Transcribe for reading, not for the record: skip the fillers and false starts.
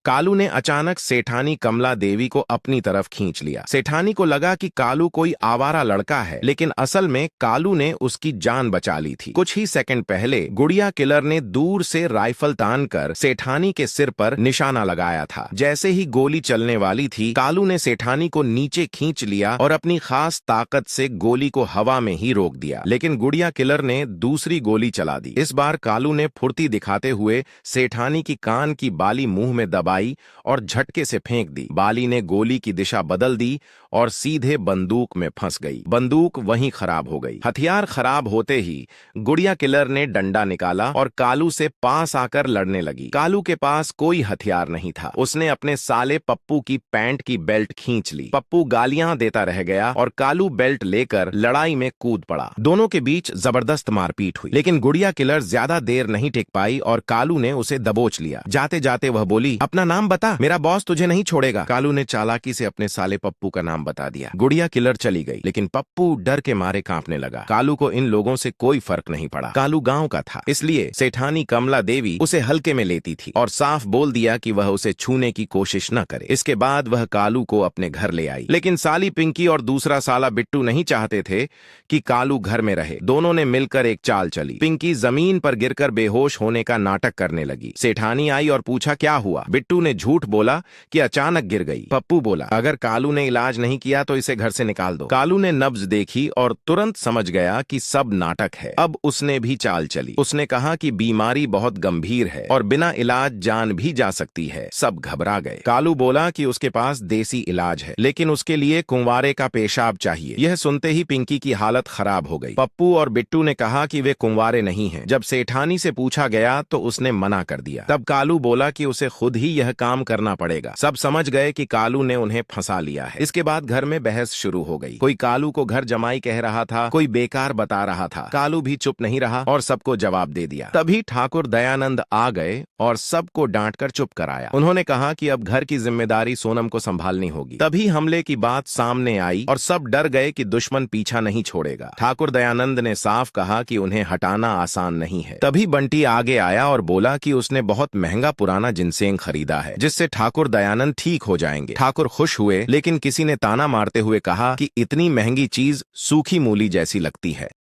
कालू ने अचानक सेठानी कमला देवी को अपनी तरफ खींच लिया। सेठानी को लगा कि कालू कोई आवारा लड़का है, लेकिन असल में कालू ने उसकी जान बचा ली थी। कुछ ही सेकंड पहले गुड़िया किलर ने दूर से राइफल तानकर सेठानी के सिर पर निशाना लगाया था। जैसे ही गोली चलने वाली थी, कालू ने सेठानी को नीचे खींच लिया और अपनी खास ताकत से गोली को हवा में ही रोक दिया। लेकिन गुड़िया किलर ने दूसरी गोली चला दी। इस बार कालू ने फुर्ती दिखाते हुए सेठानी की कान की बाली मुंह में दबाई और झटके से फेंक दी। बाली ने गोली की दिशा बदल दी और सीधे बंदूक में फंस गई। बंदूक वहीं खराब हो गई। हथियार खराब होते ही गुड़िया किलर ने डंडा निकाला और कालू से पास आकर लड़ने लगी। कालू के पास कोई हथियार नहीं था। उसने अपने साले पप्पू की पैंट की बेल्ट खींच ली। पप्पू गालियां देता रह गया और कालू बेल्ट लेकर लड़ाई में कूद पड़ा। दोनों के बीच जबरदस्त मारपीट हुई, लेकिन गुड़िया किलर ज्यादा देर नहीं टिक पाई और कालू ने उसे दबोच लिया। जाते जाते वह बोली, अपना नाम बता, मेरा बॉस तुझे नहीं छोड़ेगा। कालू ने चालाकी से अपने साले पप्पू का नाम बता दिया। गुड़िया किलर चली गई, लेकिन पप्पू डर के मारे कांपने लगा। कालू को इन लोगों से कोई फर्क नहीं पड़ा। कालू गांव का था, इसलिए सेठानी कमला देवी उसे हल्के में लेती थी और साफ बोल दिया कि वह उसे छूने की कोशिश न करे। इसके बाद वह कालू को अपने घर ले आई, लेकिन साली पिंकी और दूसरा साला बिट्टू नहीं चाहते थे कि कालू घर में रहे। दोनों ने मिलकर एक चाल चली। पिंकी जमीन पर गिरकर बेहोश होने का नाटक करने लगी। सेठानी आई और पूछा, क्या हुआ? बिट्टू ने झूठ बोला कि अचानक गिर गई। पप्पू बोला, अगर कालू ने इलाज नहीं किया तो इसे घर से निकाल दो। कालू ने नब्ज देखी और तुरंत समझ गया कि सब नाटक है। अब उसने भी चाल चली। उसने कहा कि बीमारी बहुत गंभीर है और बिना इलाज जान भी जा सकती है। सब घबरा गए। कालू बोला कि उसके पास देसी इलाज है, लेकिन उसके लिए कुंवारे का पेशाब चाहिए। यह सुनते ही पिंकी की हालत खराब हो गई। पप्पू और बिट्टू ने कहा कि वे कुंवारे नहीं हैं। जब सेठानी से पूछा गया तो उसने मना कर दिया। तब कालू बोला कि उसे खुद ही यह काम करना पड़ेगा। सब समझ गए कि कालू ने उन्हें फंसा लिया है। इसके बाद घर में बहस शुरू हो गई। कोई कालू को घर जमाई कह रहा था, कोई बेकार बता रहा था। कालू भी चुप नहीं रहा और सबको जवाब दे दिया। तभी ठाकुर दयानंद आ गए और सबको डांटकर चुप कराया। उन्होंने कहा कि अब घर की जिम्मेदारी सोनम को संभालनी होगी। तभी हमले की बात सामने आई और सब डर गए कि दुश्मन पीछा नहीं छोड़ेगा। ठाकुर दयानंद ने साफ कहा कि उन्हें हटाना आसान नहीं है। तभी बंटी आगे आया और बोला कि उसने बहुत महंगा पुराना जिनसेंग खरीदा है, जिससे ठाकुर दयानंद ठीक हो जाएंगे। ठाकुर खुश हुए, लेकिन किसी ने ताना मारते हुए कहा कि इतनी महंगी चीज सूखी मूली जैसी लगती है।